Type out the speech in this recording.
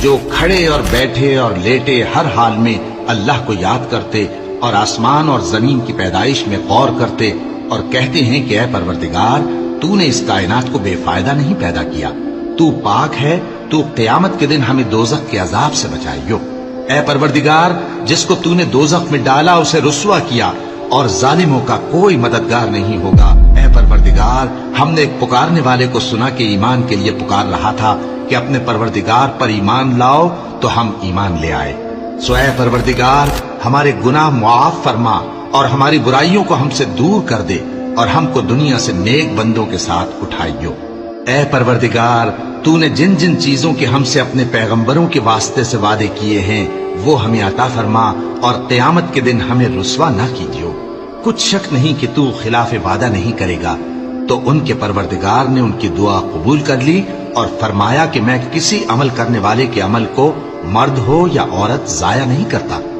جو کھڑے اور بیٹھے اور لیٹے ہر حال میں اللہ کو یاد کرتے اور آسمان اور زمین کی پیدائش میں غور کرتے اور کہتے ہیں کہ اے پروردگار تو نے اس کائنات کو بے فائدہ نہیں پیدا کیا، تو پاک ہے، تو قیامت کے دن ہمیں دوزخ کے عذاب سے بچائیو۔ اے پروردگار جس کو تو نے دوزخ میں ڈالا اسے رسوا کیا اور ظالموں کا کوئی مددگار نہیں ہوگا۔ اے پروردگار ہم نے ایک پکارنے والے کو سنا کہ ایمان کے لیے پکار رہا تھا کہ اپنے پروردگار پر ایمان لاؤ، تو ہم ایمان لے آئے۔ سو اے پروردگار ہمارے گناہ معاف فرما اور ہماری برائیوں کو ہم سے دور کر دے اور ہم کو دنیا سے نیک بندوں کے ساتھ اٹھائیو۔ اے پروردگار تو نے جن جن چیزوں کے ہم سے اپنے پیغمبروں کے واسطے سے وعدے کیے ہیں وہ ہمیں عطا فرما اور قیامت کے دن ہمیں رسوا نہ کیجیو۔ کچھ شک نہیں کہ تو خلاف وعدہ نہیں کرے گا۔ تو ان کے پروردگار نے ان کی دعا قبول کر لی اور فرمایا کہ میں کسی عمل کرنے والے کے عمل کو مرد ہو یا عورت ضائع نہیں کرتا۔